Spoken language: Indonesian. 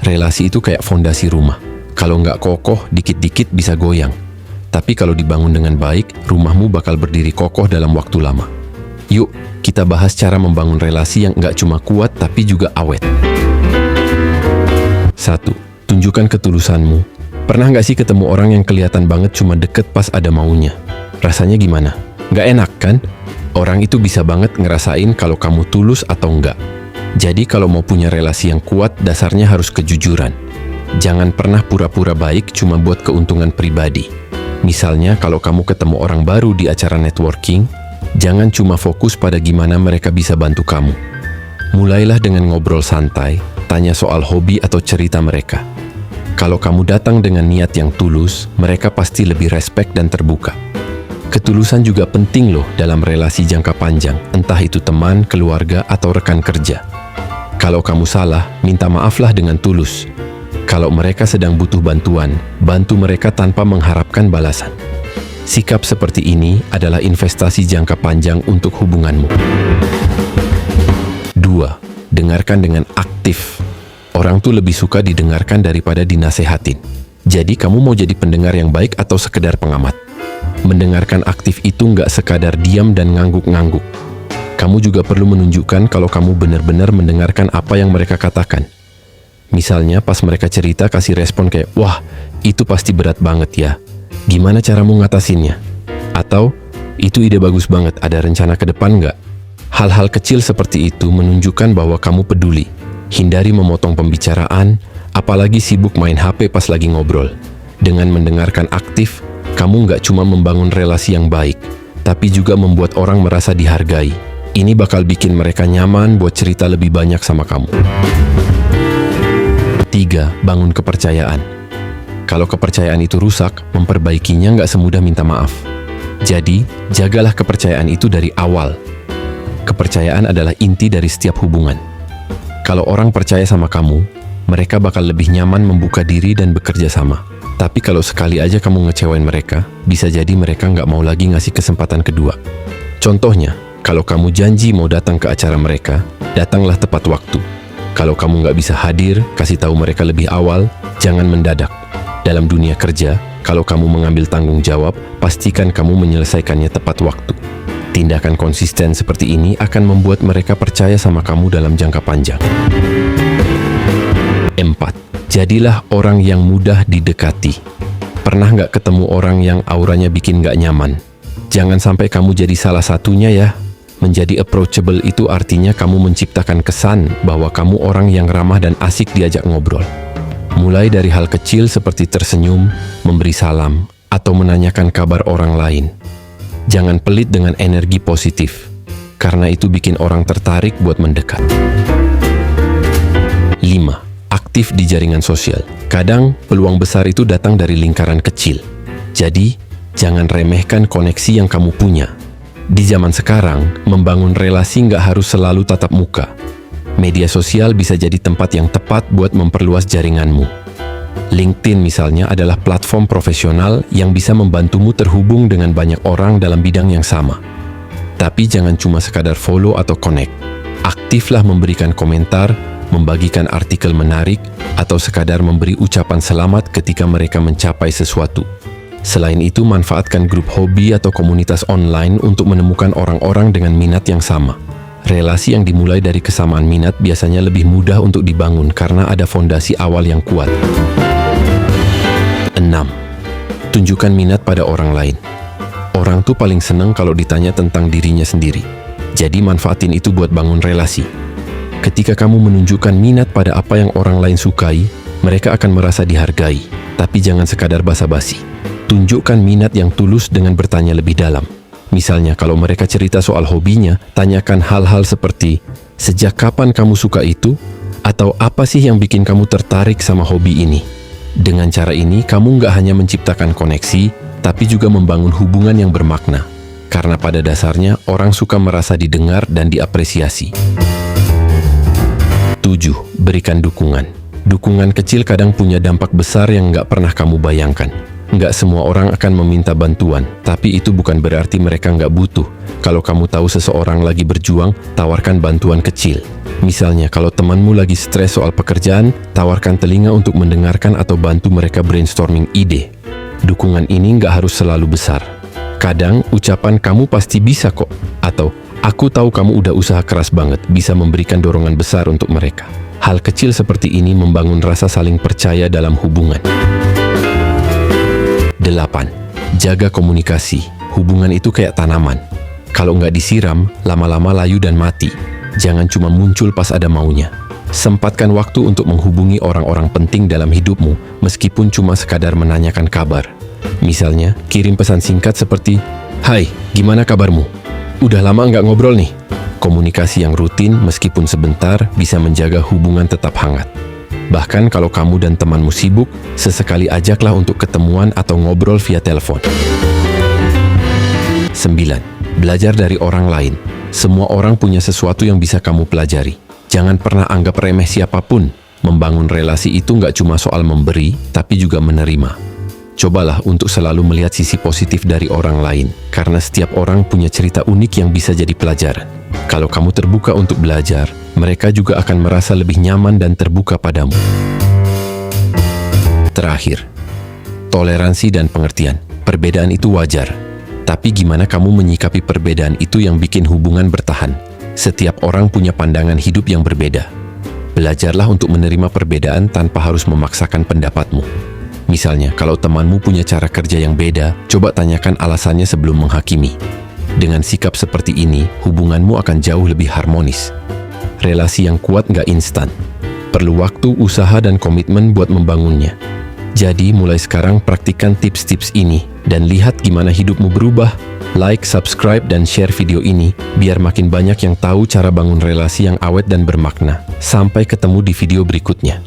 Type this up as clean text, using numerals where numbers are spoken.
Relasi itu kayak fondasi rumah. Kalau nggak kokoh, dikit-dikit bisa goyang. Tapi kalau dibangun dengan baik, rumahmu bakal berdiri kokoh dalam waktu lama. Yuk, kita bahas cara membangun relasi yang nggak cuma kuat tapi juga awet. 1. Tunjukkan ketulusanmu. Pernah nggak sih ketemu orang yang kelihatan banget cuma deket pas ada maunya? Rasanya gimana? Nggak enak kan? Orang itu bisa banget ngerasain kalau kamu tulus atau nggak. Jadi kalau mau punya relasi yang kuat, dasarnya harus kejujuran. Jangan pernah pura-pura baik cuma buat keuntungan pribadi. Misalnya kalau kamu ketemu orang baru di acara networking, jangan cuma fokus pada gimana mereka bisa bantu kamu. Mulailah dengan ngobrol santai, tanya soal hobi atau cerita mereka. Kalau kamu datang dengan niat yang tulus, mereka pasti lebih respek dan terbuka. Ketulusan juga penting loh dalam relasi jangka panjang, entah itu teman, keluarga, atau rekan kerja. Kalau kamu salah, minta maaflah dengan tulus. Kalau mereka sedang butuh bantuan, bantu mereka tanpa mengharapkan balasan. Sikap seperti ini adalah investasi jangka panjang untuk hubunganmu. 2. Dengarkan dengan aktif. Orang tuh lebih suka didengarkan daripada dinasehatin. Jadi kamu mau jadi pendengar yang baik atau sekedar pengamat? Mendengarkan aktif itu nggak sekadar diam dan ngangguk-ngangguk. Kamu juga perlu menunjukkan kalau kamu benar-benar mendengarkan apa yang mereka katakan. Misalnya pas mereka cerita kasih respon kayak, wah itu pasti berat banget ya. Gimana caramu ngatasinnya? Atau, itu ide bagus banget, ada rencana ke depan nggak? Hal-hal kecil seperti itu menunjukkan bahwa kamu peduli. Hindari memotong pembicaraan, apalagi sibuk main HP pas lagi ngobrol. Dengan mendengarkan aktif, kamu nggak cuma membangun relasi yang baik, tapi juga membuat orang merasa dihargai. Ini bakal bikin mereka nyaman buat cerita lebih banyak sama kamu. 3. Bangun kepercayaan. Kalau kepercayaan itu rusak, memperbaikinya nggak semudah minta maaf. Jadi, jagalah kepercayaan itu dari awal. Kepercayaan adalah inti dari setiap hubungan. Kalau orang percaya sama kamu, mereka bakal lebih nyaman membuka diri dan bekerja sama. Tapi kalau sekali aja kamu ngecewain mereka, bisa jadi mereka nggak mau lagi ngasih kesempatan kedua. Contohnya, kalau kamu janji mau datang ke acara mereka, datanglah tepat waktu. Kalau kamu nggak bisa hadir, kasih tahu mereka lebih awal, jangan mendadak. Dalam dunia kerja, kalau kamu mengambil tanggung jawab, pastikan kamu menyelesaikannya tepat waktu. Tindakan konsisten seperti ini akan membuat mereka percaya sama kamu dalam jangka panjang. 4. Jadilah orang yang mudah didekati. Pernah nggak ketemu orang yang auranya bikin nggak nyaman? Jangan sampai kamu jadi salah satunya ya. Menjadi approachable itu artinya kamu menciptakan kesan bahwa kamu orang yang ramah dan asik diajak ngobrol. Mulai dari hal kecil seperti tersenyum, memberi salam, atau menanyakan kabar orang lain. Jangan pelit dengan energi positif, karena itu bikin orang tertarik buat mendekat. 5. Aktif di jaringan sosial. Kadang, peluang besar itu datang dari lingkaran kecil. Jadi, jangan remehkan koneksi yang kamu punya. Di zaman sekarang, membangun relasi nggak harus selalu tatap muka. Media sosial bisa jadi tempat yang tepat buat memperluas jaringanmu. LinkedIn misalnya adalah platform profesional yang bisa membantumu terhubung dengan banyak orang dalam bidang yang sama. Tapi jangan cuma sekadar follow atau connect. Aktiflah memberikan komentar, membagikan artikel menarik, atau sekadar memberi ucapan selamat ketika mereka mencapai sesuatu. Selain itu, manfaatkan grup hobi atau komunitas online untuk menemukan orang-orang dengan minat yang sama. Relasi yang dimulai dari kesamaan minat biasanya lebih mudah untuk dibangun karena ada fondasi awal yang kuat. 6. Tunjukkan minat pada orang lain. Orang tuh paling seneng kalau ditanya tentang dirinya sendiri. Jadi manfaatin itu buat bangun relasi. Ketika kamu menunjukkan minat pada apa yang orang lain sukai, mereka akan merasa dihargai. Tapi jangan sekadar basa-basi. Tunjukkan minat yang tulus dengan bertanya lebih dalam. Misalnya, kalau mereka cerita soal hobinya, tanyakan hal-hal seperti, sejak kapan kamu suka itu? Atau apa sih yang bikin kamu tertarik sama hobi ini? Dengan cara ini, kamu nggak hanya menciptakan koneksi, tapi juga membangun hubungan yang bermakna. Karena pada dasarnya, orang suka merasa didengar dan diapresiasi. 7. Berikan dukungan. Dukungan kecil kadang punya dampak besar yang nggak pernah kamu bayangkan. Nggak semua orang akan meminta bantuan, tapi itu bukan berarti mereka nggak butuh. Kalau kamu tahu seseorang lagi berjuang, tawarkan bantuan kecil. Misalnya, kalau temanmu lagi stres soal pekerjaan, tawarkan telinga untuk mendengarkan atau bantu mereka brainstorming ide. Dukungan ini nggak harus selalu besar. Kadang, ucapan "kamu pasti bisa kok" atau "aku tahu kamu udah usaha keras banget" bisa memberikan dorongan besar untuk mereka. Hal kecil seperti ini membangun rasa saling percaya dalam hubungan. 8. Jaga komunikasi. Hubungan itu kayak tanaman. Kalau nggak disiram, lama-lama layu dan mati. Jangan cuma muncul pas ada maunya. Sempatkan waktu untuk menghubungi orang-orang penting dalam hidupmu, meskipun cuma sekadar menanyakan kabar. Misalnya, kirim pesan singkat seperti, "Hai, gimana kabarmu? Udah lama nggak ngobrol nih." Komunikasi yang rutin, meskipun sebentar, bisa menjaga hubungan tetap hangat. Bahkan kalau kamu dan temanmu sibuk, sesekali ajaklah untuk ketemuan atau ngobrol via telepon. 9. Belajar dari orang lain. Semua orang punya sesuatu yang bisa kamu pelajari. Jangan pernah anggap remeh siapapun. Membangun relasi itu nggak cuma soal memberi, tapi juga menerima. Cobalah untuk selalu melihat sisi positif dari orang lain, karena setiap orang punya cerita unik yang bisa jadi pelajaran. Kalau kamu terbuka untuk belajar, mereka juga akan merasa lebih nyaman dan terbuka padamu. Terakhir, toleransi dan pengertian. Perbedaan itu wajar. Tapi gimana kamu menyikapi perbedaan itu yang bikin hubungan bertahan? Setiap orang punya pandangan hidup yang berbeda. Belajarlah untuk menerima perbedaan tanpa harus memaksakan pendapatmu. Misalnya, kalau temanmu punya cara kerja yang beda, coba tanyakan alasannya sebelum menghakimi. Dengan sikap seperti ini, hubunganmu akan jauh lebih harmonis. Relasi yang kuat nggak instan. Perlu waktu, usaha, dan komitmen buat membangunnya. Jadi, mulai sekarang praktikkan tips-tips ini dan lihat gimana hidupmu berubah. Like, subscribe, dan share video ini biar makin banyak yang tahu cara bangun relasi yang awet dan bermakna. Sampai ketemu di video berikutnya.